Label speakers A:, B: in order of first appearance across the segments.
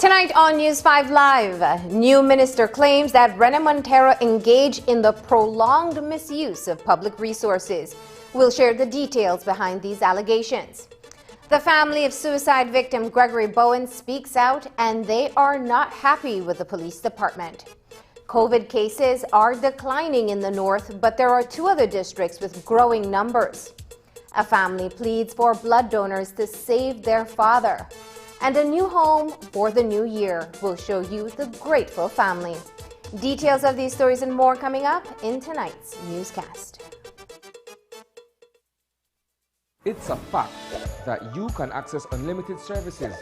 A: Tonight on News 5 Live, new minister claims that Rene Montero engaged in the prolonged misuse of public resources. We'll share the details behind these allegations. The family of suicide victim Gregory Bowen speaks out, and they are not happy with the police department. COVID cases are declining in the north, but there are 2 other districts with growing numbers. A family pleads for blood donors to save their father. And a new home for the new year will show you the grateful family. Details of these stories and more coming up in tonight's newscast.
B: It's a fact that you can access unlimited services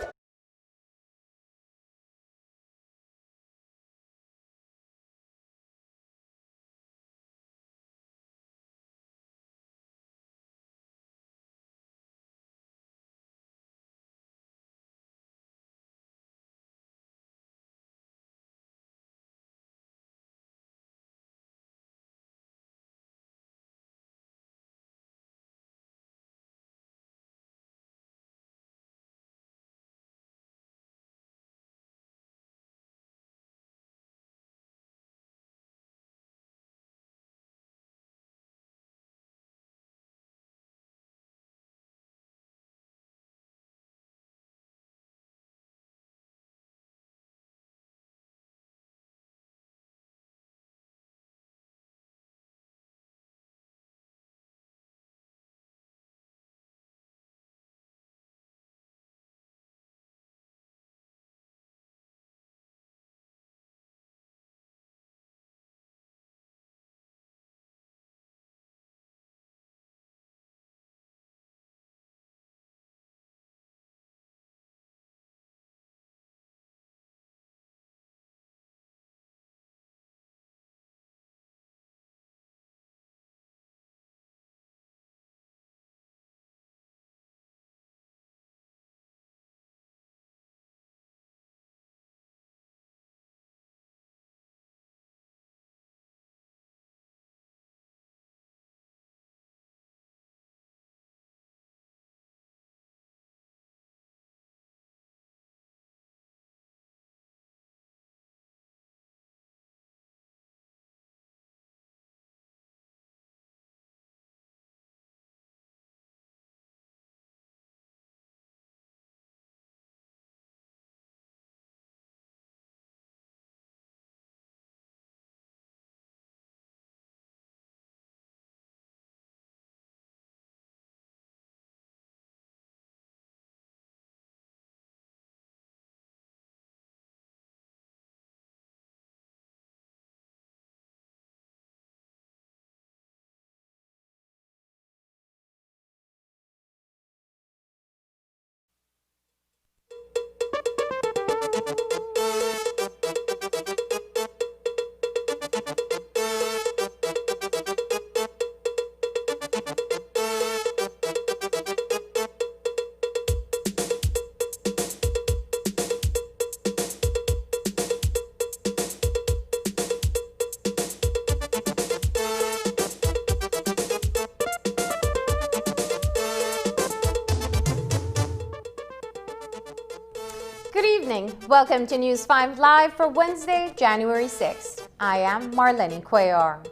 A: evening. Welcome to News 5 Live for Wednesday, January 6th. I am Marlene Cuellar.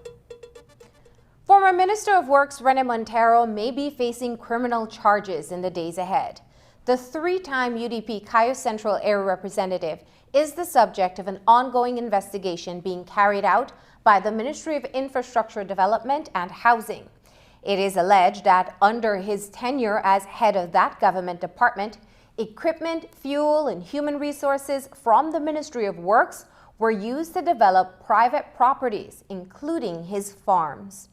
A: Former Minister of Works Rene Montero may be facing criminal charges in the days ahead. The three-time UDP Cayo Central area representative is the subject of an ongoing investigation being carried out by the Ministry of Infrastructure Development and Housing. It is alleged that under his tenure as head of that government department, equipment, fuel, and human resources from the Ministry of Works were used to develop private properties, including his farms.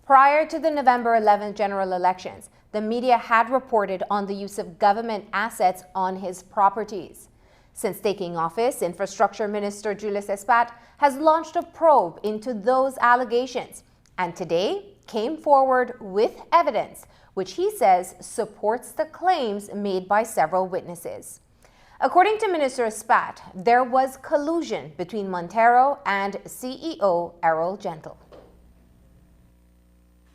A: Prior to the November 11th general elections, the media had reported on the use of government assets on his properties. Since taking office, Infrastructure Minister Julius Espat has launched a probe into those allegations and today came forward with evidence which he says supports the claims made by several witnesses. According to Minister Espat, there was collusion between Montero and CEO Errol Gentle.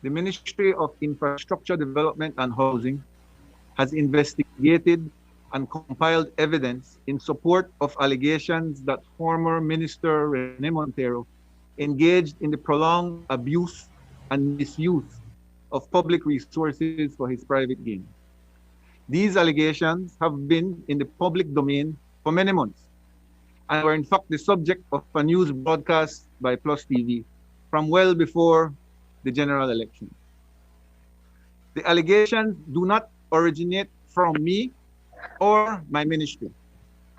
C: The Ministry of Infrastructure Development and Housing has investigated and compiled evidence in support of allegations that former Minister Rene Montero engaged in the prolonged abuse and misuse of public resources for his private gain. These allegations have been in the public domain for many months and were in fact the subject of a news broadcast by Plus TV from well before the general election. The allegations do not originate from me or my ministry.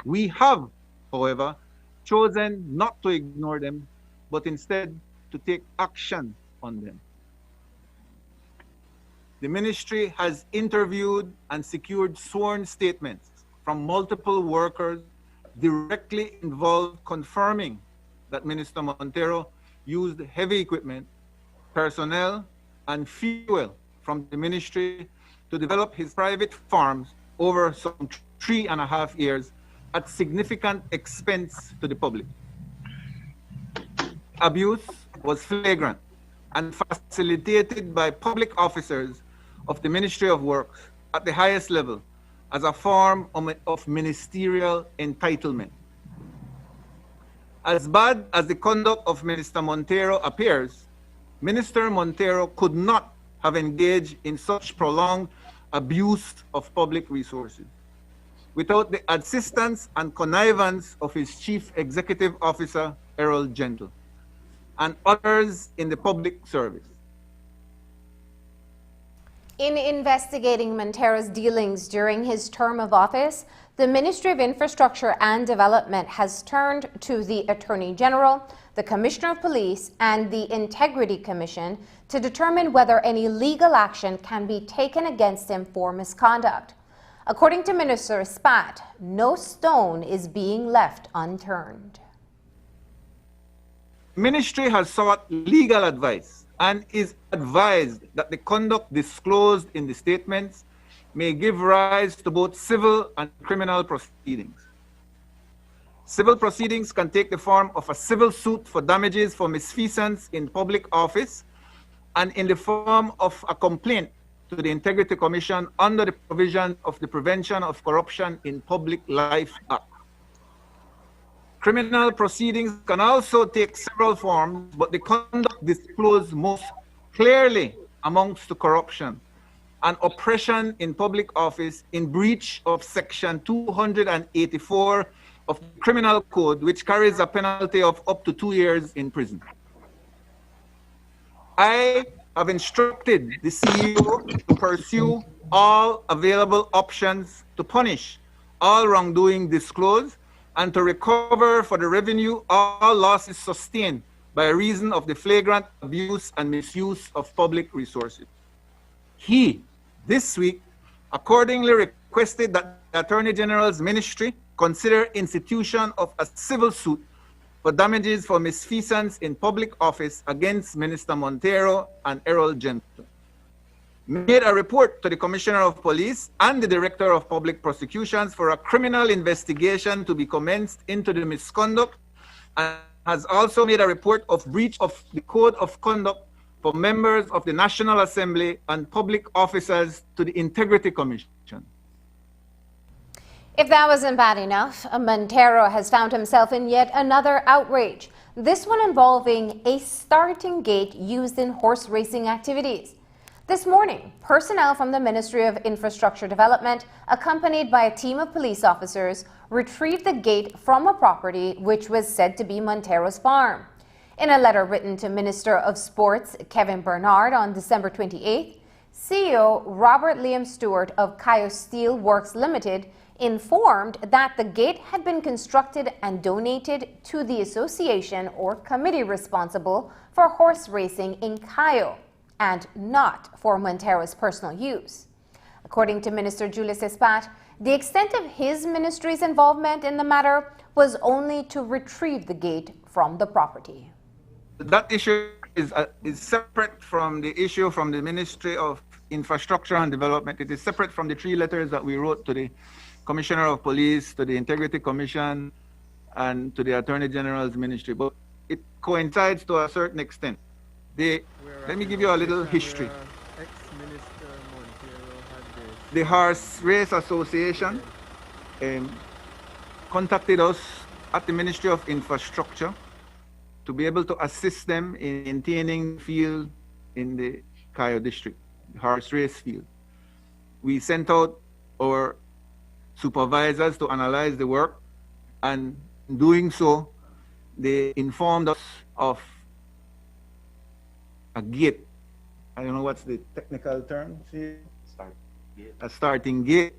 C: We have, however, chosen not to ignore them, but instead to take action on them. The ministry has interviewed and secured sworn statements from multiple workers directly involved, confirming that Minister Montero used heavy equipment, personnel, and fuel from the ministry to develop his private farms over some 3.5 years at significant expense to the public. Abuse was flagrant and facilitated by public officers of the Ministry of Works at the highest level as a form of ministerial entitlement. As bad as the conduct of Minister Montero appears, Minister Montero could not have engaged in such prolonged abuse of public resources without the assistance and connivance of his Chief Executive Officer, Errol Gentle, and others in the public service.
A: In investigating Montero's dealings during his term of office, the Ministry of Infrastructure and Development has turned to the Attorney General, the Commissioner of Police, and the Integrity Commission to determine whether any legal action can be taken against him for misconduct. According to Minister Espat, no stone is being left unturned.
C: The ministry has sought legal advice and is advised that the conduct disclosed in the statements may give rise to both civil and criminal proceedings. Civil proceedings can take the form of a civil suit for damages for misfeasance in public office and in the form of a complaint to the Integrity Commission under the provision of the Prevention of Corruption in Public Life Act. Criminal proceedings can also take several forms, but the conduct disclosed most clearly amounts to corruption and oppression in public office in breach of Section 284 of the Criminal Code, which carries a penalty of up to 2 years in prison. I have instructed the CEO to pursue all available options to punish all wrongdoing disclosed and to recover for the revenue all losses sustained by reason of the flagrant abuse and misuse of public resources. He, this week, accordingly requested that the Attorney General's ministry consider institution of a civil suit for damages for misfeasance in public office against Minister Montero and Errol Gentle. Made a report to the Commissioner of Police and the Director of Public Prosecutions for a criminal investigation to be commenced into the misconduct, and has also made a report of breach of the Code of Conduct for members of the National Assembly and public officers to the Integrity Commission.
A: If that wasn't bad enough, Montero has found himself in yet another outrage, this one involving a starting gate used in horse racing activities. This morning, personnel from the Ministry of Infrastructure Development, accompanied by a team of police officers, retrieved the gate from a property which was said to be Montero's farm. In a letter written to Minister of Sports Kevin Bernard on December 28th, CEO Robert Liam Stewart of Cayo Steel Works Limited informed that the gate had been constructed and donated to the association or committee responsible for horse racing in Cayo and not for Montero's personal use. According to Minister Julius Espat, the extent of his ministry's involvement in the matter was only to retrieve the gate from the property.
C: That issue is separate from the issue from the Ministry of Infrastructure and Development. It is separate from the 3 letters that we wrote to the Commissioner of Police, to the Integrity Commission, and to the Attorney General's Ministry. But it coincides to a certain extent. Let me give you a little history. The Horse Race Association contacted us at the Ministry of Infrastructure to be able to assist them in maintaining field in the Cayo district, the horse race field. We sent out our supervisors to analyze the work, and in doing so, they informed us of a gate. I don't know what's the technical term. A starting gate.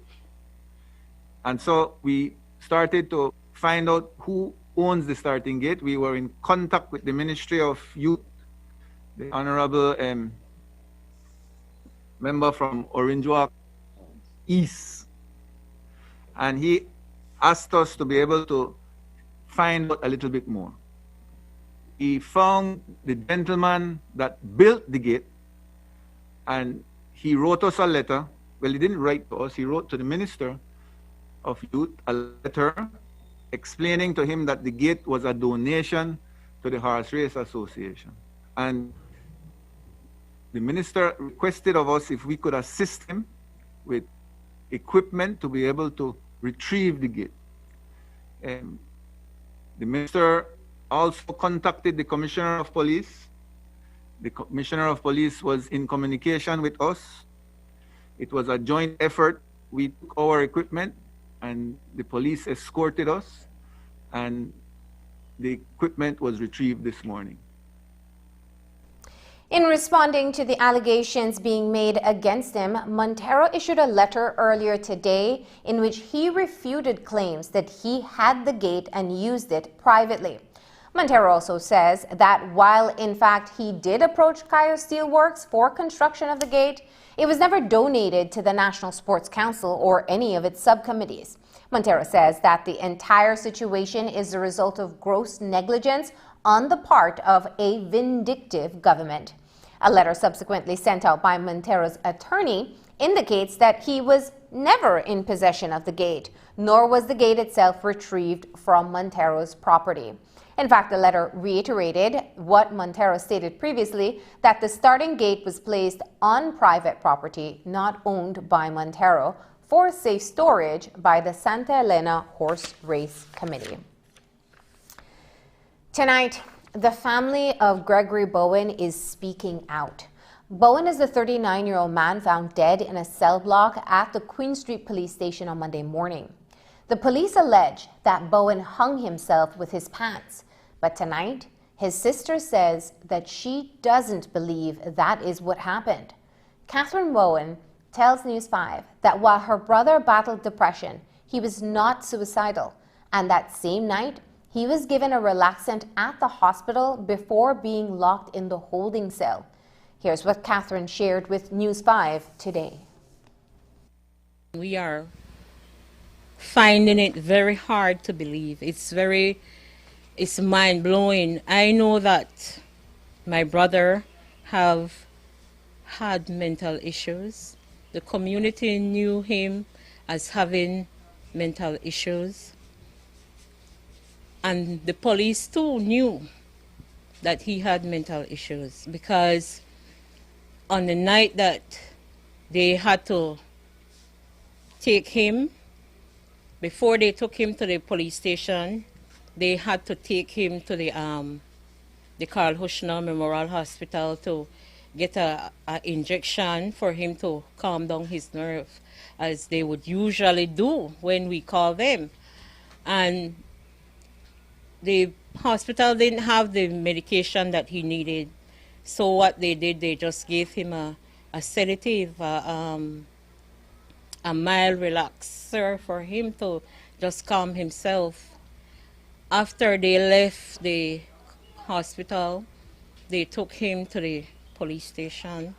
C: And so we started to find out who owns the starting gate. We were in contact with the Ministry of Youth, the Honorable member from Orange Walk East. And he asked us to be able to find out a little bit more. He found the gentleman that built the gate, and he wrote us a letter. Well, he didn't write to us. He wrote to the Minister of Youth a letter explaining to him that the gate was a donation to the Horse Race Association. And the minister requested of us if we could assist him with equipment to be able to retrieve the gate. The minister also contacted the Commissioner of Police. The Commissioner of Police was in communication with us. It was a joint effort. We took our equipment and the police escorted us, and the equipment was retrieved this morning.
A: In responding to the allegations being made against him, Montero issued a letter earlier today in which he refuted claims that he had the gate and used it privately. Montero also says that while in fact he did approach Cayo Steel Works for construction of the gate, it was never donated to the National Sports Council or any of its subcommittees. Montero says that the entire situation is the result of gross negligence on the part of a vindictive government. A letter subsequently sent out by Montero's attorney indicates that he was never in possession of the gate, nor was the gate itself retrieved from Montero's property. In fact, the letter reiterated what Montero stated previously, that the starting gate was placed on private property not owned by Montero for safe storage by the Santa Elena Horse Race Committee. Tonight, the family of Gregory Bowen is speaking out. Bowen is the 39-year-old man found dead in a cell block at the Queen Street Police Station on Monday morning. The police allege that Bowen hung himself with his pants, but tonight, his sister says that she doesn't believe that is what happened. Catherine Bowen tells News 5 that while her brother battled depression, he was not suicidal, and that same night, he was given a relaxant at the hospital before being locked in the holding cell. Here's what Catherine shared with News 5 today.
D: We are finding it very hard to believe. It's mind-blowing. I know that my brother have had mental issues. The community knew him as having mental issues. And the police too knew that he had mental issues, because on the night that they had to take him, before they took him to the police station, they had to take him to the Carl Hushner Memorial Hospital to get a injection for him to calm down his nerve, as they would usually do when we call them. And the hospital didn't have the medication that he needed. So what they did, they just gave him a sedative, a mild relaxer for him to just calm himself. After they left the hospital, they took him to the police station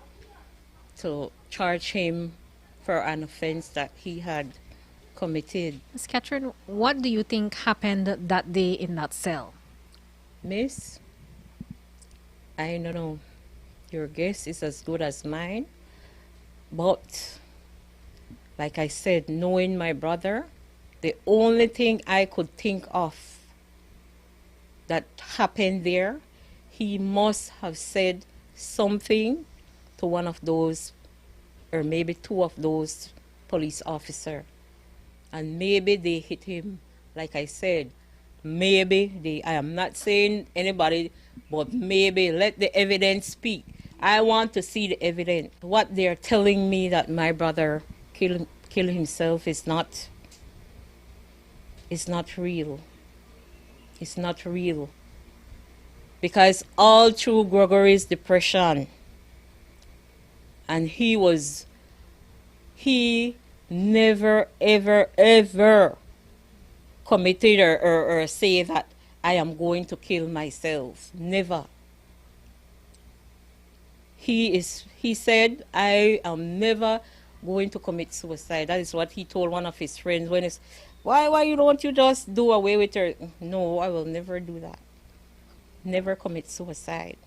D: to charge him for an offense that he had committed.
E: Ms. Catherine, what do you think happened that day in that cell?
D: Miss, I don't know. Your guess is as good as mine. But, like I said, knowing my brother, the only thing I could think of that happened there, he must have said something to one of those, or maybe two of those police officers. And maybe they hit him, like I said. Maybe I am not saying anybody, but maybe let the evidence speak. I want to see the evidence. What they're telling me that my brother killed himself is not real. It's not real. Because all through Gregory's depression, and he never, ever, ever committed or say that I am going to kill myself. Never. He said, I am never going to commit suicide. That is what he told one of his friends when it's, why don't you just do away with her? No, I will never do that. Never commit suicide.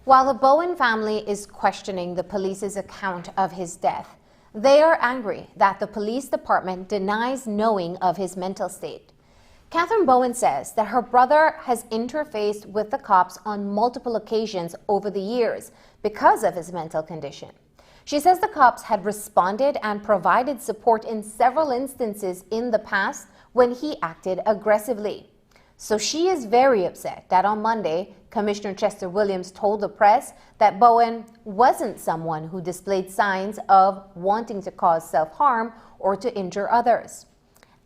A: While the Bowen family is questioning the police's account of his death, they are angry that the police department denies knowing of his mental state. Catherine Bowen says that her brother has interfaced with the cops on multiple occasions over the years because of his mental condition. She says the cops had responded and provided support in several instances in the past when he acted aggressively. So she is very upset that on Monday, Commissioner Chester Williams told the press that Bowen wasn't someone who displayed signs of wanting to cause self-harm or to injure others.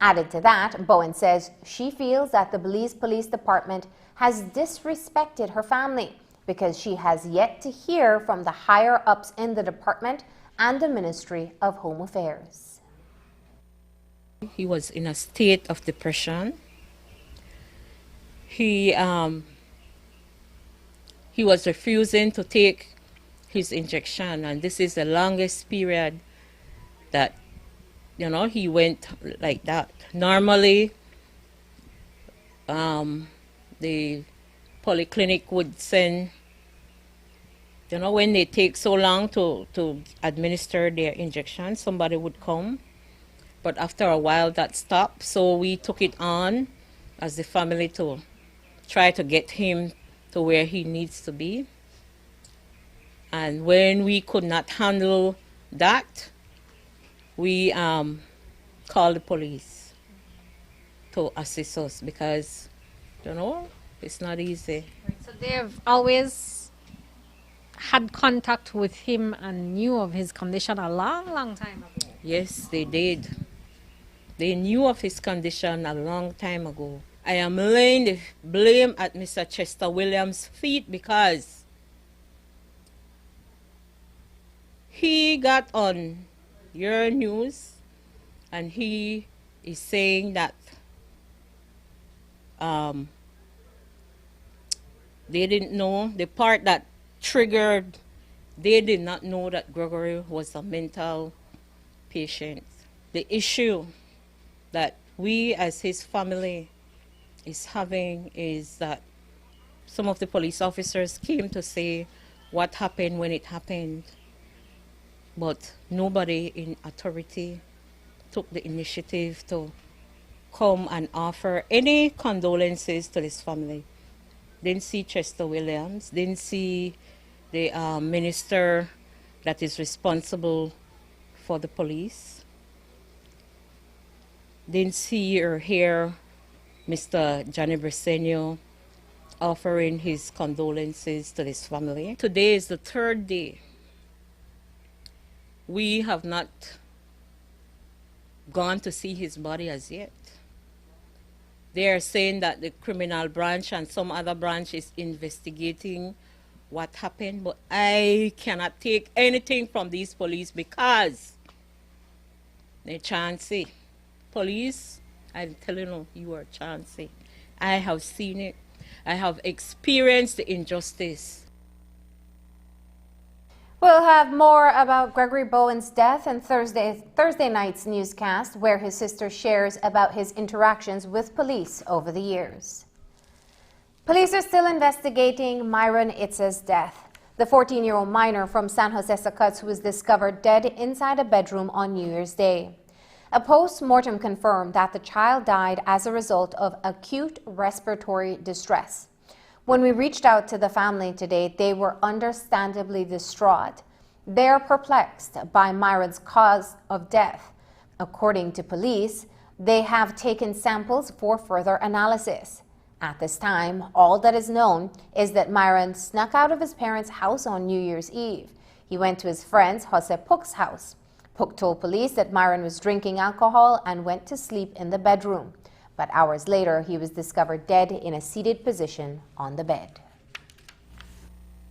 A: Added to that, Bowen says she feels that the Belize Police Department has disrespected her family because she has yet to hear from the higher-ups in the department and the Ministry of Home Affairs.
D: He was in a state of depression. He was refusing to take his injection, and this is the longest period that, he went like that. Normally, the polyclinic would send, when they take so long to administer their injection, somebody would come. But after a while, that stopped, so we took it on as the family to try to get him to where he needs to be. And when we could not handle that, we called the police to assist us because, it's not easy.
E: So they've always had contact with him and knew of his condition a long, long time ago.
D: Yes, they did. They knew of his condition a long time ago. I am laying the blame at Mr. Chester Williams' feet because he got on your news and he is saying that they didn't know the part that triggered. They did not know that Gregory was a mental patient. The issue that we as his family is having is that some of the police officers came to say what happened when it happened, but nobody in authority took the initiative to come and offer any condolences to this family. Didn't see Chester Williams, didn't see the minister that is responsible for the police. Didn't see or hear Mr. Johnny Briceño offering his condolences to his family. Today is the third day. We have not gone to see his body as yet. They are saying that the criminal branch and some other branch is investigating what happened, but I cannot take anything from these police because they're chancy. Police, I'm telling you, you are chancy. I have seen it. I have experienced the injustice.
A: We'll have more about Gregory Bowen's death in Thursday night's newscast, where his sister shares about his interactions with police over the years. Police are still investigating Myron Itza's death, the 14-year-old minor from San Jose Zacatz who was discovered dead inside a bedroom on New Year's Day. A post-mortem confirmed that the child died as a result of acute respiratory distress. When we reached out to the family today, they were understandably distraught. They are perplexed by Myron's cause of death. According to police, they have taken samples for further analysis. At this time, all that is known is that Myron snuck out of his parents' house on New Year's Eve. He went to his friend Jose Puck's house. Puck told police that Myron was drinking alcohol and went to sleep in the bedroom. But hours later, he was discovered dead in a seated position on the bed.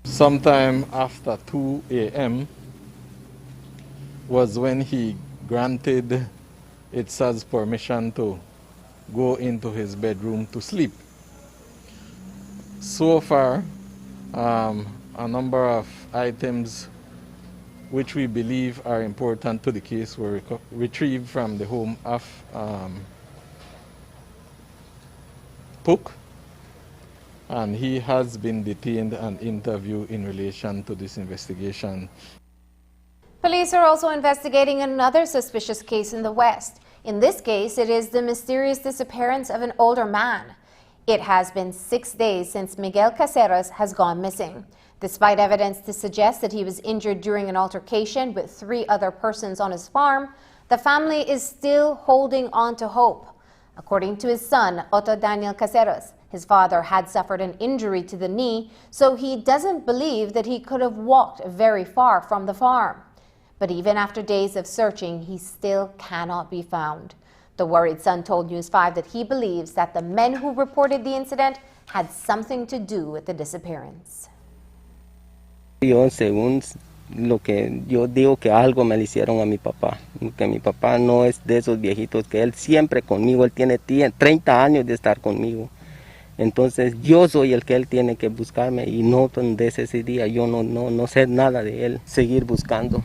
F: Sometime after 2 a.m. was when he granted Itza's permission to go into his bedroom to sleep. So far, a number of items which we believe are important to the case were retrieved from the home of Puck, and he has been detained and interviewed in relation to this investigation.
A: Police are also investigating another suspicious case in the West. In this case, it is the mysterious disappearance of an older man. It has been 6 days since Miguel Caceres has gone missing. Despite evidence to suggest that he was injured during an altercation with 3 other persons on his farm, the family is still holding on to hope. According to his son, Otto Daniel Caceres, his father had suffered an injury to the knee, so he doesn't believe that he could have walked very far from the farm. But even after days of searching, he still cannot be found. The worried son told News 5 that he believes that the men who reported the incident had something to do with the disappearance.
G: Yo, según lo que yo digo, que algo me le hicieron a mi papá, que mi papá no es de esos viejitos, que él siempre conmigo, él tiene 30 años de estar conmigo. Entonces yo soy el que él tiene que buscarme y no desde ese día yo no sé nada de él. Seguir buscando.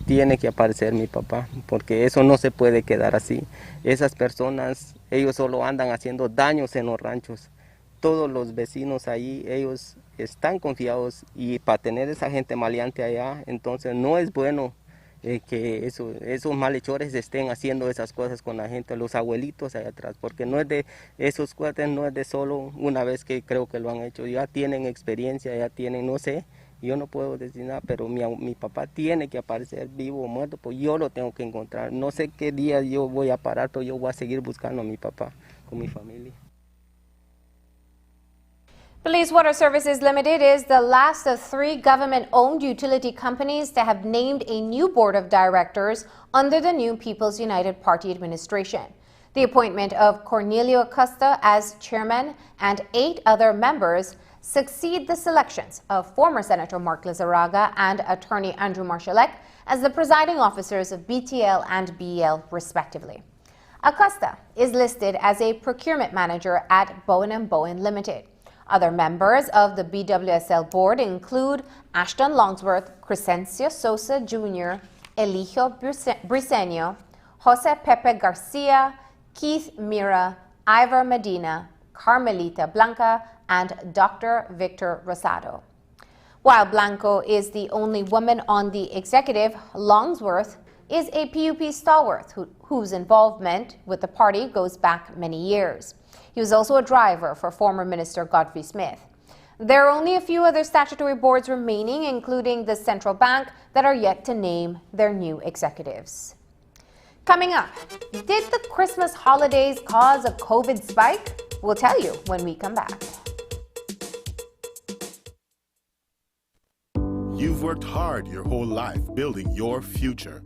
G: Tiene que aparecer mi papá, porque eso no se puede quedar así. Esas personas, ellos solo andan haciendo daños en los ranchos. Todos los vecinos ahí, ellos están confiados, y para tener esa gente maleante allá, entonces no es bueno que esos malhechores estén haciendo esas cosas con la gente, los abuelitos allá atrás, porque no es de esos cuates, no es de solo una vez que creo que lo han hecho, ya tienen experiencia, ya tienen, no sé, yo no puedo decir nada, pero mi papá tiene que aparecer vivo o muerto, pues yo lo tengo que encontrar. No sé qué día yo voy a parar, pero yo voy a seguir buscando a mi papá con mi familia.
A: Police Water Services Limited is the last of 3 government-owned utility companies to have named a new board of directors under the new People's United Party administration. The appointment of Cornelio Acosta as chairman and 8 other members succeed the selections of former Senator Mark Lizarraga and attorney Andrew Marshallek as the presiding officers of BTL and BEL, respectively. Acosta is listed as a procurement manager at Bowen & Bowen Limited. Other members of the BWSL board include Ashton Longsworth, Crescencio Sosa Jr., Eligio Briceño, Jose Pepe Garcia, Keith Mira, Ivar Medina, Carmelita Blanca, and Dr. Victor Rosado. While Blanco is the only woman on the executive, Longsworth is a PUP stalwart whose involvement with the party goes back many years. He was also a driver for former Minister Godfrey Smith. There are only a few other statutory boards remaining, including the central bank, that are yet to name their new executives. Coming up, did the Christmas holidays cause a COVID spike? We'll tell you when we come back.
H: You've worked hard your whole life building your future.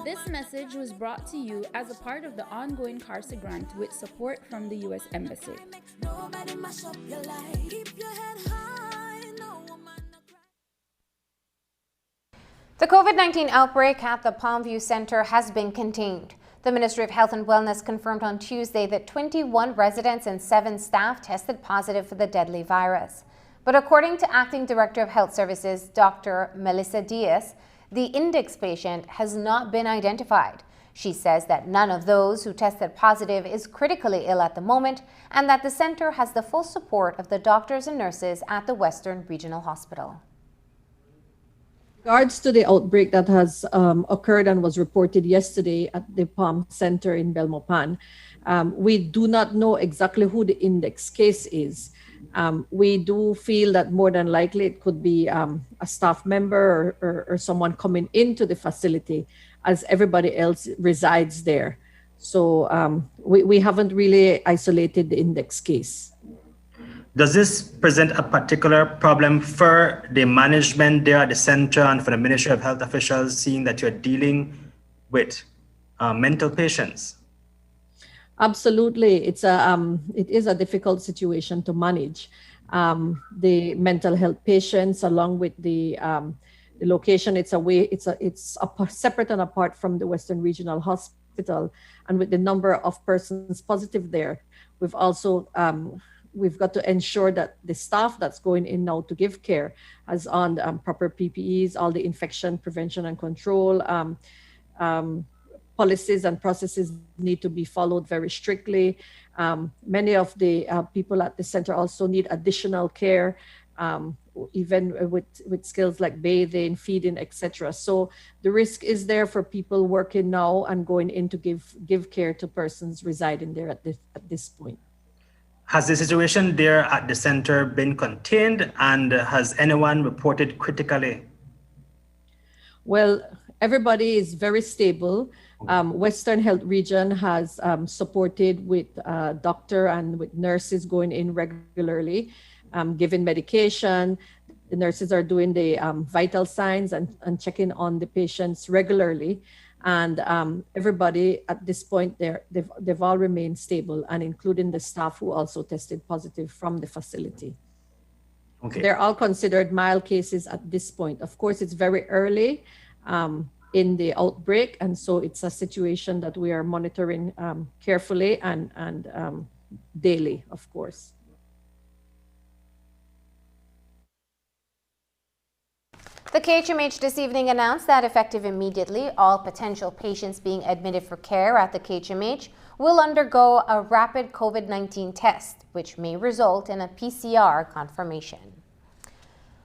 I: This message was brought to you as a part of the ongoing CARSA grant with support from the U.S. Embassy.
A: The COVID-19 outbreak at the Palmview Center has been contained. The Ministry of Health and Wellness confirmed on Tuesday that 21 residents and 7 staff tested positive for the deadly virus. But according to Acting Director of Health Services, Dr. Melissa Diaz, the index patient has not been identified. She says that none of those who tested positive is critically ill at the moment and that the center has the full support of the doctors and nurses at the Western Regional Hospital.
J: In regards to the outbreak that has occurred and was reported yesterday at the Palm Center in Belmopan, we do not know exactly who the index case is. We do feel that more than likely it could be a staff member or someone coming into the facility, as everybody else resides there. So we haven't really isolated the index case.
K: Does this present a particular problem for the management there at the center and for the Ministry of Health officials, seeing that you're dealing with mental patients?
J: Absolutely, it is a difficult situation to manage. The mental health patients, along with the location, it's separate and apart from the Western Regional Hospital, and with the number of persons positive there, we've also we've got to ensure that the staff that's going in now to give care has on proper PPEs, all the infection prevention and control. Policies and processes need to be followed very strictly. Many of the people at the center also need additional care, even with skills like bathing, feeding, etc. So the risk is there for people working now and going in to give care to persons residing there at this point.
K: Has the situation there at the center been contained, and has anyone reported critically?
J: Well, everybody is very stable. Western Health Region has supported with doctor and with nurses going in regularly, giving medication. The nurses are doing the vital signs and checking on the patients regularly. And everybody at this point, they've all remained stable, and including the staff who also tested positive from the facility.
K: Okay.
J: They're all considered mild cases at this point. Of course, it's very early in the outbreak, and so it's a situation that we are monitoring carefully and daily, of course.
A: The KHMH this evening announced that effective immediately, all potential patients being admitted for care at the KHMH will undergo a rapid COVID-19 test, which may result in a PCR confirmation.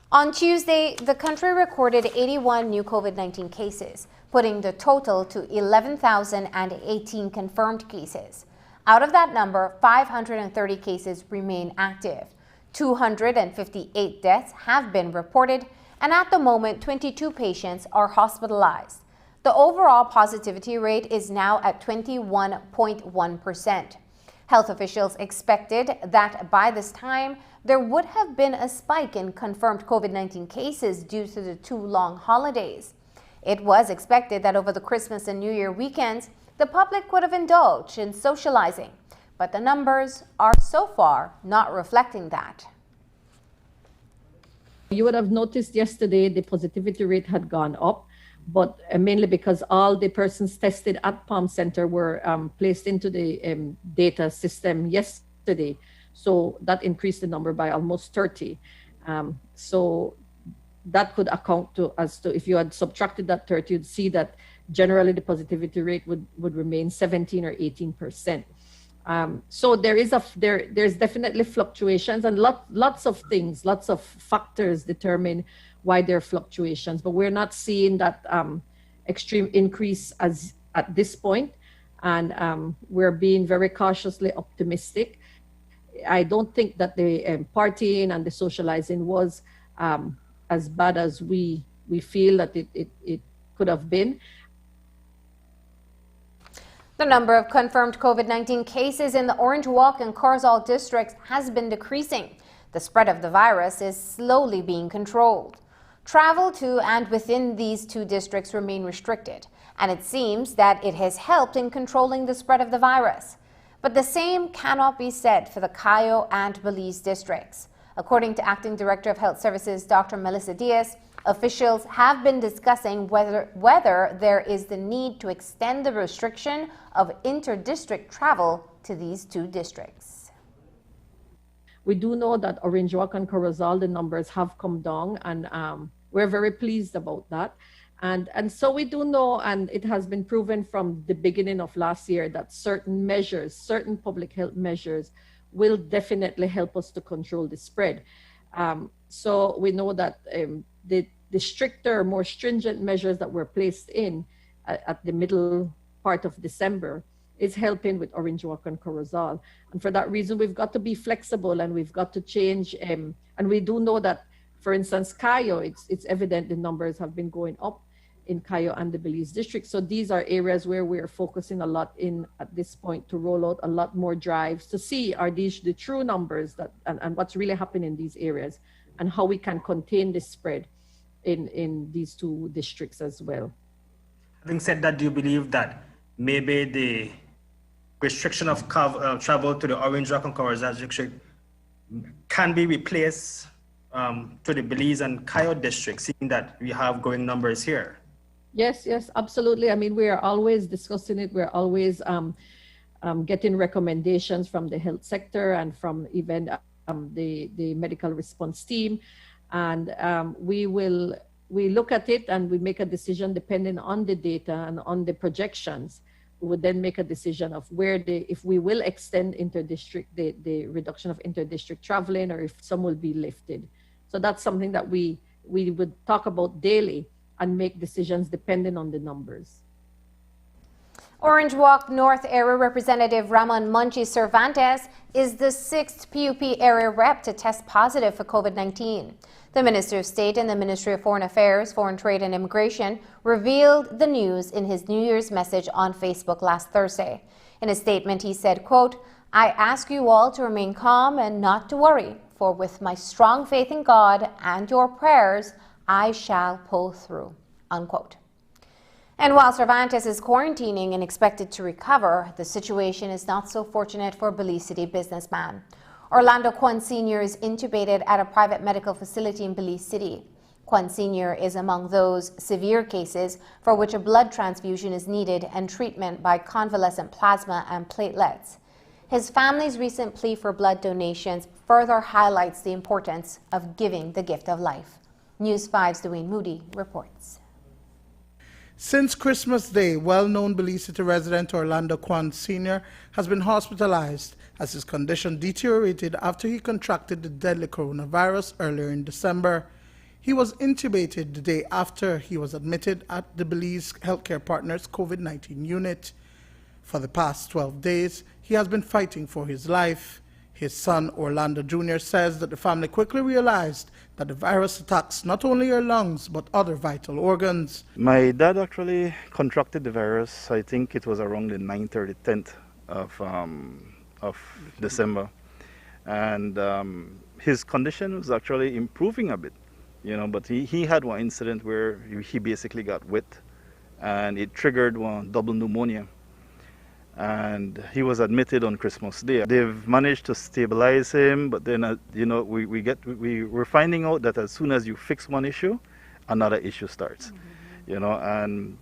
A: On Tuesday, the country recorded 81 new COVID-19 cases, putting the total to 11,018 confirmed cases. Out of that number, 530 cases remain active. 258 deaths have been reported, and at the moment, 22 patients are hospitalized. The overall positivity rate is now at 21.1%. Health officials expected that by this time, there would have been a spike in confirmed COVID-19 cases due to the 2 long holidays. It was expected that over the Christmas and New Year weekends, the public would have indulged in socializing, but the numbers are so far not reflecting that.
J: You would have noticed yesterday the positivity rate had gone up, but mainly because all the persons tested at Palm Center were placed into the data system yesterday. So that increased the number by almost 30. So that could account to, as to if you had subtracted that 30, you'd see that generally the positivity rate would remain 17 or 18%. So there's definitely fluctuations, and lots of things, lots of factors determine why there are fluctuations, but we're not seeing that extreme increase as at this point, and we're being very cautiously optimistic. I don't think that the partying and the socializing was as bad as we feel that it could have been.
A: The number of confirmed COVID-19 cases in the Orange Walk and Corozal districts has been decreasing. The spread of the virus is slowly being controlled. Travel to and within these 2 districts remain restricted, and it seems that it has helped in controlling the spread of the virus. But the same cannot be said for the Cayo and Belize districts. According to Acting Director of Health Services, Dr. Melissa Diaz, officials have been discussing whether there is the need to extend the restriction of inter-district travel to these 2 districts.
J: We do know that Orange Walk and Corozal, the numbers have come down, and we're very pleased about that. And so we do know, and it has been proven from the beginning of last year, that certain measures, certain public health measures will definitely help us to control the spread. So we know that the stricter, more stringent measures that were placed in at the middle part of December is helping with Orange Walk and Corozal. And for that reason, we've got to be flexible and we've got to change. And we do know that, for instance, Cayo, it's evident the numbers have been going up in Cayo and the Belize district. So these are areas where we're focusing a lot in at this point to roll out a lot more drives to see are these the true numbers that and what's really happening in these areas and how we can contain the spread in these two districts as well.
K: Having said that, do you believe that maybe the restriction of travel to the Orange Walk and Corozal district can be replaced to the Belize and Cayo district, seeing that we have growing numbers here?
J: Yes, absolutely. I mean, we are always discussing it. We're always getting recommendations from the health sector and from even the medical response team. And we look at it and we make a decision depending on the data and on the projections. We would then make a decision of if we will extend inter-district, the reduction of inter-district traveling, or if some will be lifted. So that's something that we would talk about daily and make decisions depending on the numbers.
A: Orange Walk North Area Representative Ramon Monchi Cervantes is the 6th PUP area rep to test positive for COVID-19. The Minister of State in the Ministry of Foreign Affairs, Foreign Trade and Immigration revealed the news in his New Year's message on Facebook last Thursday. In a statement, he said, quote, "I ask you all to remain calm and not to worry, for with my strong faith in God and your prayers, I shall pull through," unquote. And while Cervantes is quarantining and expected to recover, the situation is not so fortunate for Belize City businessman. Orlando Kwan Sr. is intubated at a private medical facility in Belize City. Kwan Sr. is among those severe cases for which a blood transfusion is needed and treatment by convalescent plasma and platelets. His family's recent plea for blood donations further highlights the importance of giving the gift of life. News 5's Dwayne Moody reports.
L: Since Christmas Day, well-known Belize City resident Orlando Kwan Sr. has been hospitalized as his condition deteriorated after he contracted the deadly coronavirus earlier in December. He was intubated the day after he was admitted at the Belize Healthcare Partners COVID-19 unit. For the past 12 days, he has been fighting for his life. His son, Orlando Jr., says that the family quickly realized that the virus attacks not only your lungs, but other vital organs.
M: My dad actually contracted the virus, I think it was around the 9th or the 10th of December. And his condition was actually improving a bit, but he had one incident where he basically got wet and it triggered one double pneumonia. And he was admitted on Christmas Day. They've managed to stabilize him, but then we're finding out that as soon as you fix one issue, another issue starts. And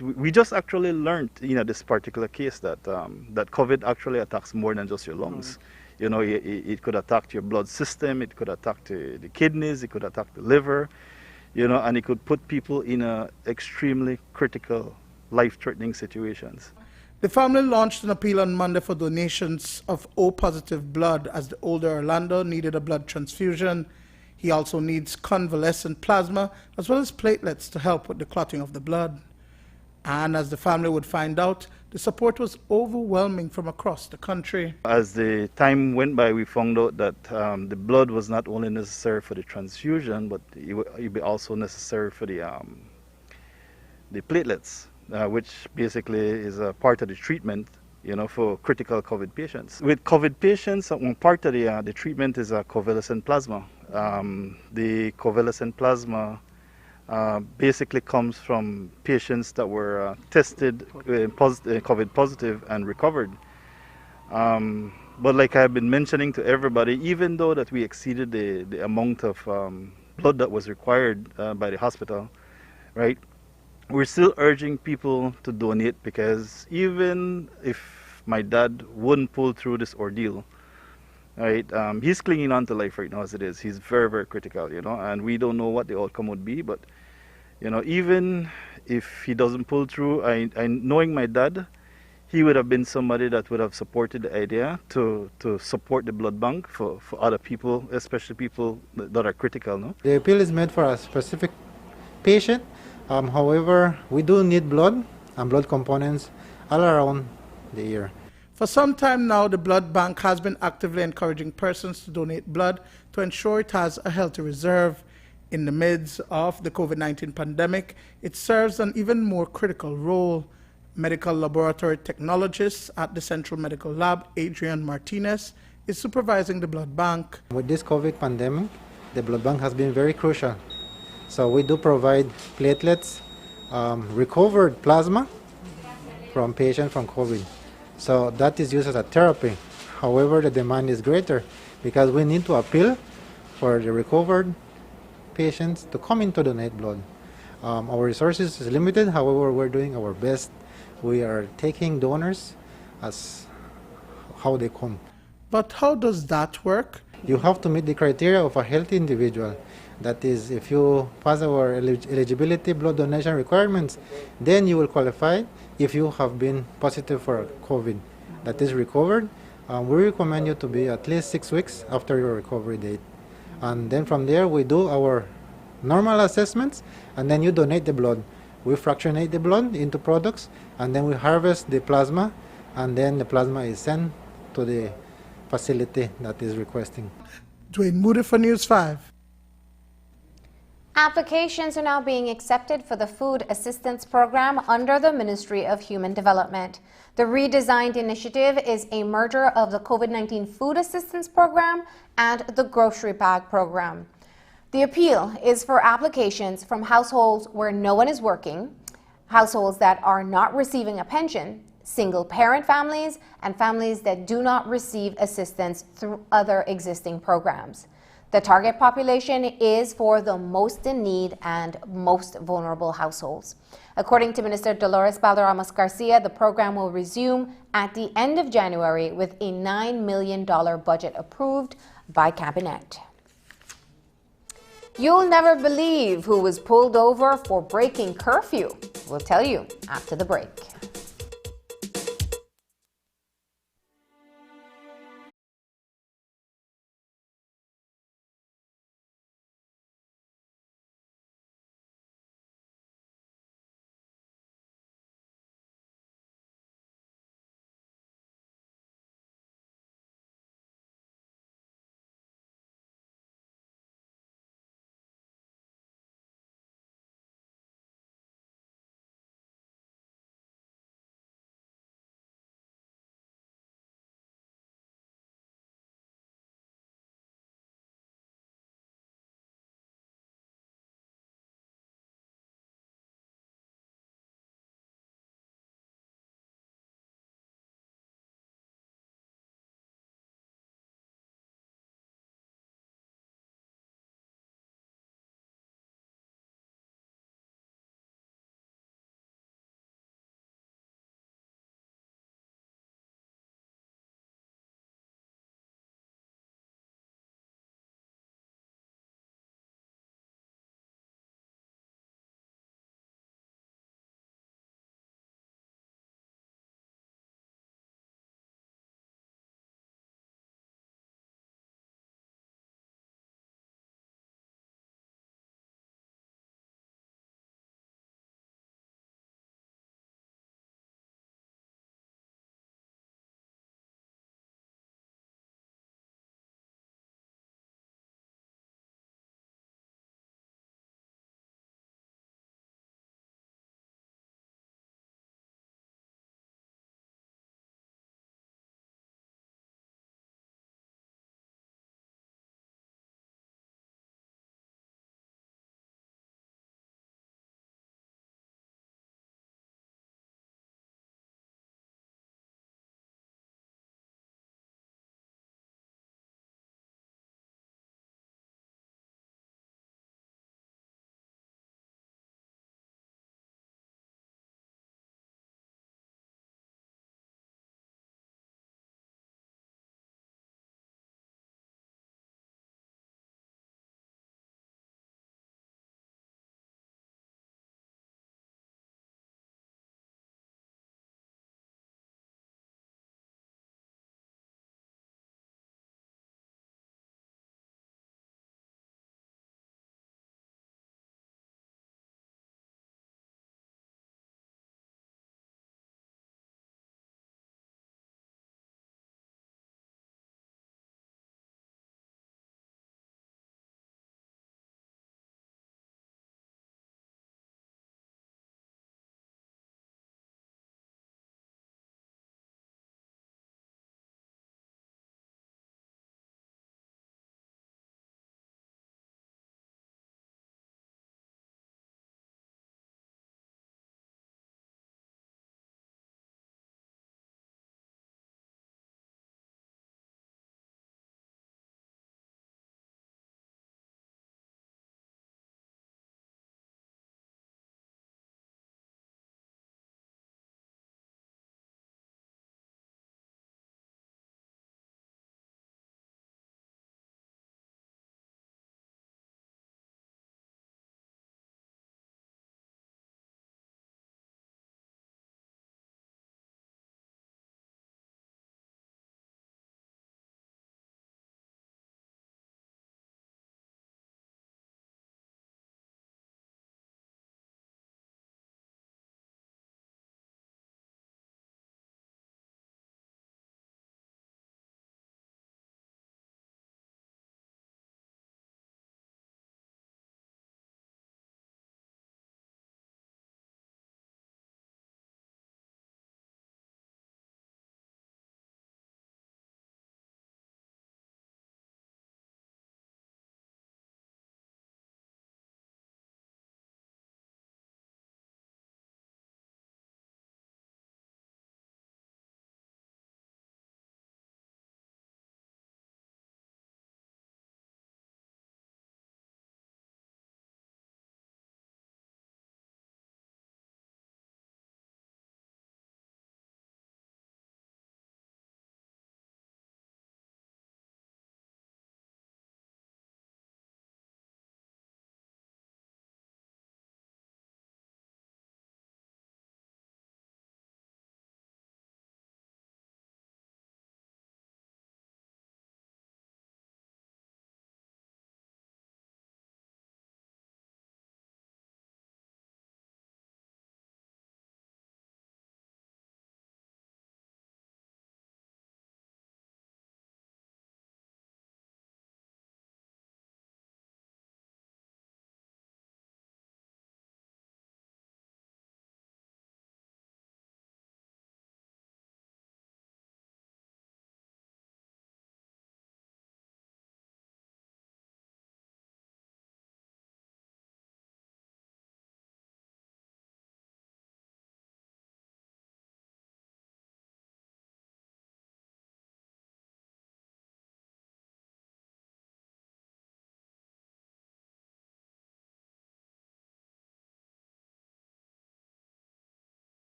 M: we just actually learned this particular case that that COVID actually attacks more than just your lungs. It could attack your blood system, it could attack the kidneys, it could attack the liver, and it could put people in extremely critical, life-threatening situations.
L: The family launched an appeal on Monday for donations of O-positive blood as the older Orlando needed a blood transfusion. He also needs convalescent plasma as well as platelets to help with the clotting of the blood. And as the family would find out, the support was overwhelming from across the country.
M: As the time went by, we found out that the blood was not only necessary for the transfusion, but it would be also necessary for the platelets. Which basically is a part of the treatment, for critical COVID patients. With COVID patients, one part of the treatment is convalescent plasma. The convalescent plasma basically comes from patients that were tested COVID positive and recovered. But like I've been mentioning to everybody, even though that we exceeded the amount of blood that was required by the hospital, right? We're still urging people to donate, because even if my dad wouldn't pull through this ordeal, right, he's clinging on to life right now as it is. He's very, very critical, and we don't know what the outcome would be, but, You know, even if he doesn't pull through, I knowing my dad, he would have been somebody that would have supported the idea to support the blood bank for other people, especially people that are critical. No?
N: The appeal is made for a specific patient. However, we do need blood and blood components all around the year.
L: For some time now, the blood bank has been actively encouraging persons to donate blood to ensure it has a healthy reserve. In the midst of the COVID-19 pandemic, it serves an even more critical role. Medical laboratory technologist at the Central Medical Lab, Adrian Martinez, is supervising the blood bank.
N: With this COVID pandemic, the blood bank has been very crucial. So we do provide platelets, recovered plasma from patients from COVID. So that is used as a therapy. However, the demand is greater because we need to appeal for the recovered patients to come in to donate blood. Our resources is limited, however, we're doing our best. We are taking donors as how they come.
L: But how does that work?
N: You have to meet the criteria of a healthy individual. That is, if you pass our eligibility blood donation requirements, then you will qualify if you have been positive for COVID. That is recovered. We recommend you to be at least 6 weeks after your recovery date. And then from there, we do our normal assessments, and then you donate the blood. We fractionate the blood into products, and then we harvest the plasma, and then the plasma is sent to the facility that is requesting.
L: Dwayne Moody for News 5.
A: Applications are now being accepted for the Food Assistance Program under the Ministry of Human Development. The redesigned initiative is a merger of the COVID-19 Food Assistance Program and the Grocery Bag Program. The appeal is for applications from households where no one is working, households that are not receiving a pension, single-parent families, and families that do not receive assistance through other existing programs. The target population is for the most in need and most vulnerable households. According to Minister Dolores Balderramos Garcia, the program will resume at the end of January with a $9 million budget approved by Cabinet. You'll never believe who was pulled over for breaking curfew. We'll tell you after the break.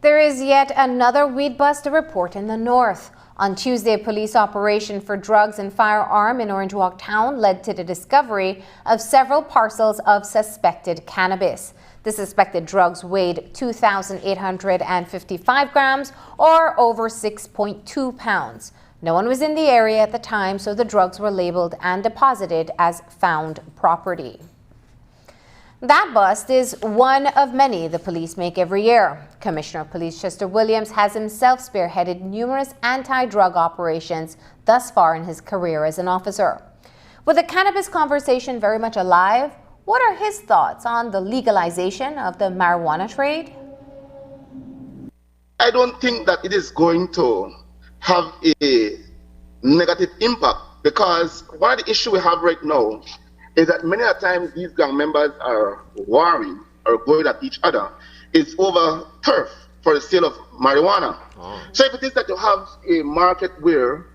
A: There is yet another weed bust to report in the north. On Tuesday, a police operation for drugs and firearm in Orange Walk town led to the discovery of several parcels of suspected cannabis. The suspected drugs weighed 2,855 grams or over 6.2 pounds. No one was in the area at the time, so the drugs were labeled and deposited as found property. That bust is one of many the police make every year. Commissioner of Police Chester Williams has himself spearheaded numerous anti-drug operations thus far in his career as an officer. With the cannabis conversation very much alive, what are his thoughts on the legalization of the marijuana trade?
O: I don't think that it is going to have a negative impact, because one of the issues we have right now is that many a times these gang members are warring or going at each other is over turf for the sale of marijuana. So if it is that you have a market where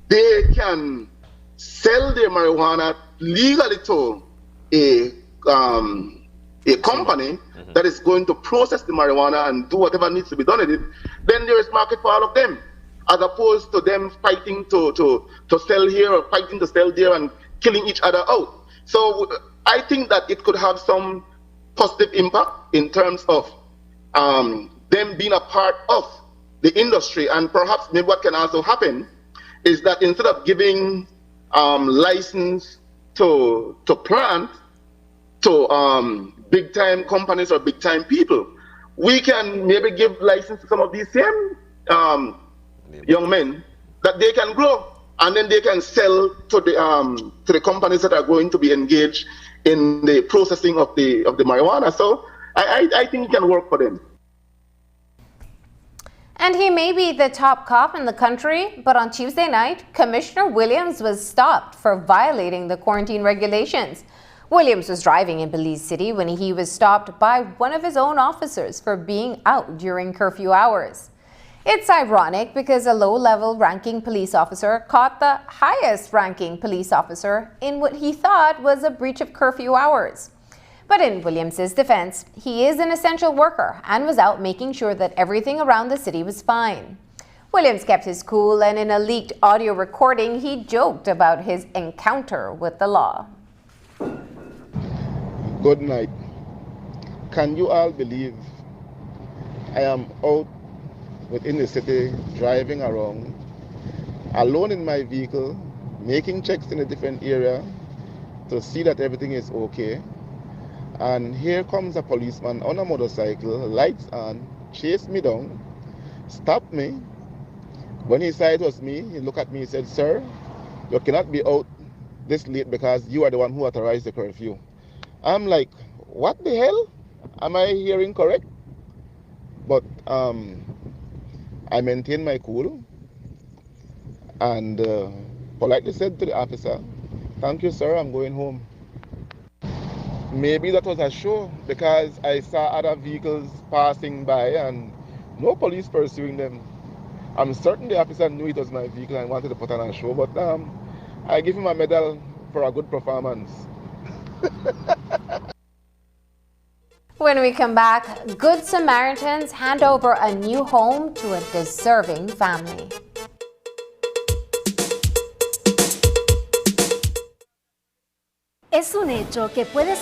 O: they can sell their marijuana legally to a company that is going to process the marijuana and do whatever needs to be done with it, then there is market for all of them, as opposed to them fighting to sell here or fighting to sell there and killing each other out. So I think that it could have some positive impact in terms of them being a part of the industry. And perhaps maybe what can also happen is that instead of giving license to plant to big time companies or big time people, we can maybe give license to some of these same young men that they can grow, and then they can sell to the companies that are going to be engaged in the processing of the marijuana. So I think it can work for them.
A: And he may be the top cop in the country, but on Tuesday night, Commissioner Williams was stopped for violating the quarantine regulations. Williams was driving in Belize City when he was stopped by one of his own officers for being out during curfew hours. It's ironic because a low-level ranking police officer caught the highest-ranking police officer in what he thought was a breach of curfew hours. But in Williams's defense, he is an essential worker and was out making sure that everything around the city was fine. Williams kept his cool, and in a leaked audio recording, he joked about his encounter with the law.
O: Good night. Can you all believe I am out within the city, driving around, alone in my vehicle, making checks in a different area to see that everything is okay. And here comes a policeman on a motorcycle, lights on, chased me down, stopped me. When he saw it was me, he looked at me and said, "Sir, you cannot be out this late because you are the one who authorized the curfew." I'm like, what the hell? Am I hearing correct? But I maintained my cool and politely said to the officer, "Thank you, sir, I'm going home." Maybe that was a show because I saw other vehicles passing by and no police pursuing them. I'm certain the officer knew it was my vehicle and wanted to put on a show, but I give him a medal for a good performance.
A: When we come back, Good Samaritans hand over a new home to a deserving family.
P: Es un hecho que puedes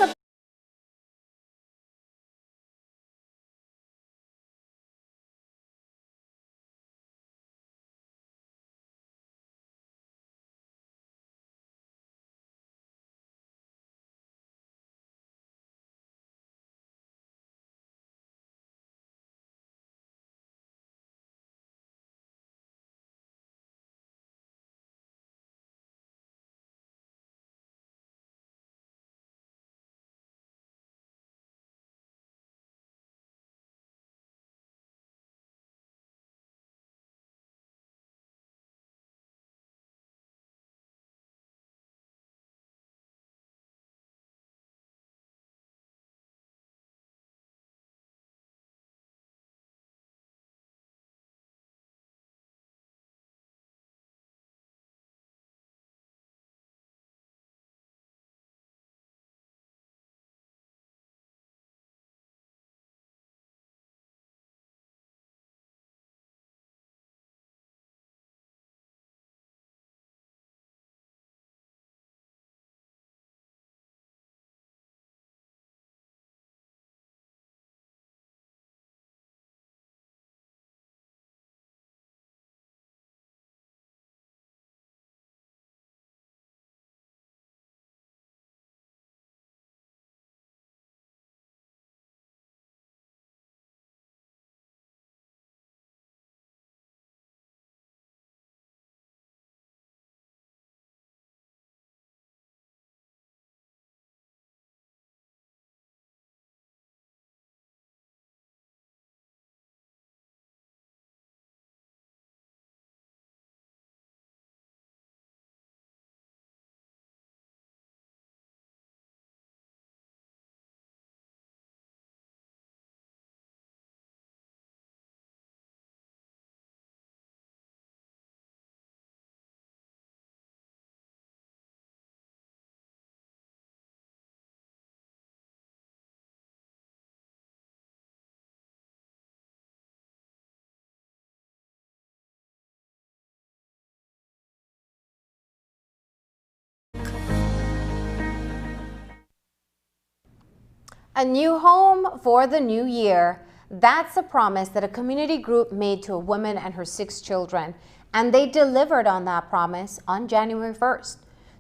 A: A new home for the new year. That's a promise that a community group made to a woman and her 6 children, and they delivered on that promise on January 1st.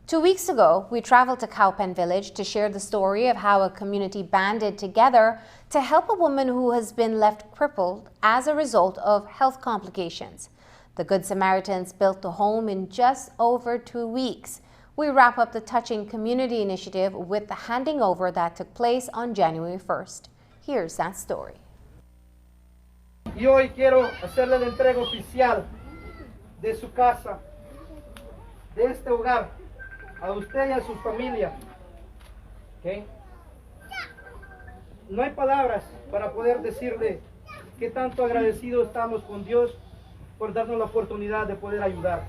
A: 2 weeks ago, we traveled to Cowpen Village to share the story of how a community banded together to help a woman who has been left crippled as a result of health complications. The Good Samaritans built the home in just over 2 weeks. We wrap up the touching community initiative with the handing over that took place on January 1st. Here's that story.
P: Y hoy quiero hacerle la entrega oficial de su casa, de este hogar, a usted y a su familia. ¿Okay? No hay palabras para poder decirle qué tanto agradecidos estamos con Dios por darnos la oportunidad de poder ayudar.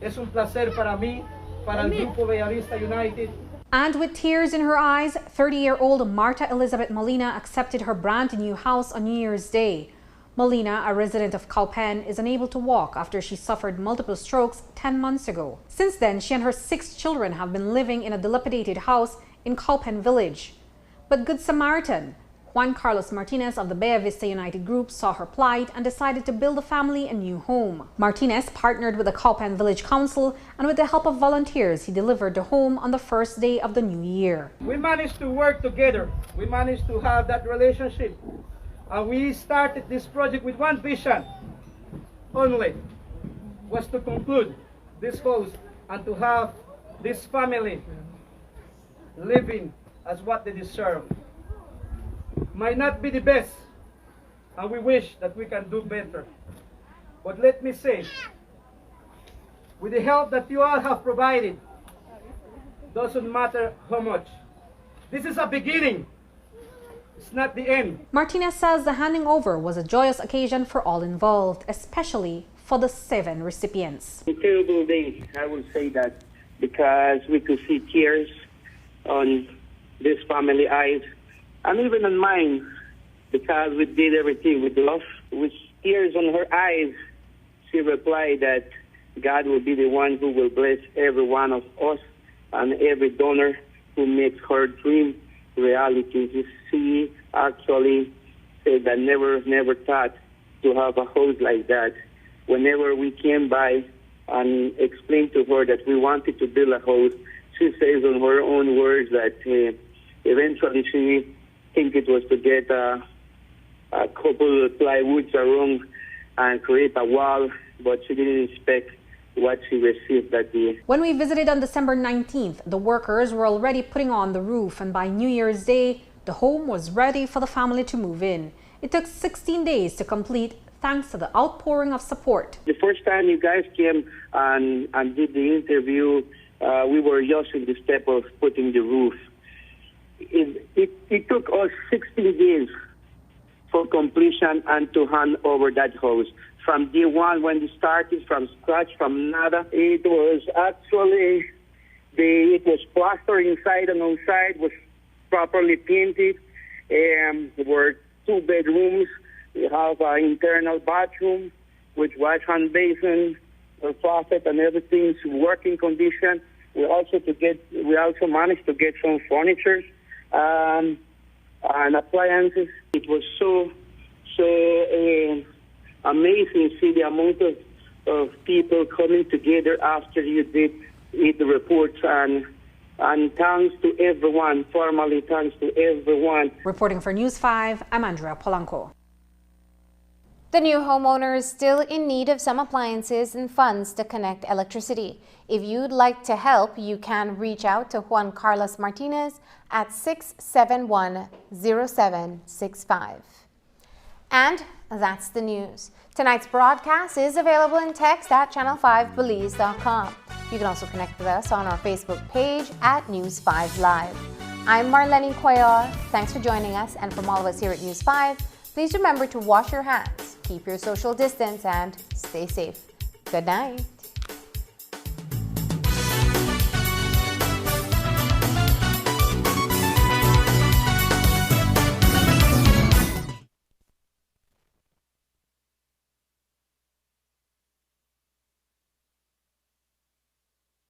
P: Es un placer para mí, para el Grupo Bellavista United.
E: And with tears in her eyes, 30-year-old Marta Elizabeth Molina accepted her brand new house on New Year's Day. Molina, a resident of Cowpen, is unable to walk after she suffered multiple strokes 10 months ago. Since then, she and her 6 children have been living in a dilapidated house in Cowpen Village. But Good Samaritan Juan Carlos Martinez of the Bellavista United Group saw her plight and decided to build the family a new home. Martinez partnered with the Cowpen Village Council, and with the help of volunteers, he delivered the home on the first day of the new year.
P: We managed to work together. We managed to have that relationship. And we started this project with one vision only, was to conclude this house and to have this family living as what they deserve. Might not be the best, and we wish that we can do better. But let me say, with the help that you all have provided, doesn't matter how much. This is a beginning. It's not the end.
E: Martinez says the handing over was a joyous occasion for all involved, especially for the 7 recipients.
Q: A terrible day, I will say that, because we could see tears on this family's eyes, and even on mine, because we did everything with love. With tears on her eyes, she replied that God will be the one who will bless every one of us and every donor who makes her dream reality. She actually said that never thought to have a house like that. Whenever we came by and explained to her that we wanted to build a house, she says in her own words that eventually she think it was to get a couple of plywoods around and create a wall, but she didn't expect what she received that day.
E: When we visited on December 19th, the workers were already putting on the roof, and by New Year's Day, the home was ready for the family to move in. It took 16 days to complete, thanks to the outpouring of support.
Q: The first time you guys came and did the interview, we were just in the step of putting the roof. It took us 16 days for completion and to hand over that house. From day one, when we started from scratch, from nada, it was actually, it was plastered inside and outside, was properly painted. There were 2 bedrooms. We have an internal bathroom with wash hand basin, a faucet, and everything's working condition. We also managed to get some furniture and appliances. It was so amazing to see the amount of people coming together after you did the reports, and thanks to everyone, formally thanks to everyone.
E: Reporting for News 5, I'm Andrea Polanco.
A: The new homeowner is still in need of some appliances and funds to connect electricity. If you'd like to help, you can reach out to Juan Carlos Martinez at 671-0765. And that's the news. Tonight's broadcast is available in text at channel5belize.com. You can also connect with us on our Facebook page at News 5 Live. I'm Marlene Cuellar. Thanks for joining us, and from all of us here at News 5, please remember to wash your hands, keep your social distance, and stay safe. Good night.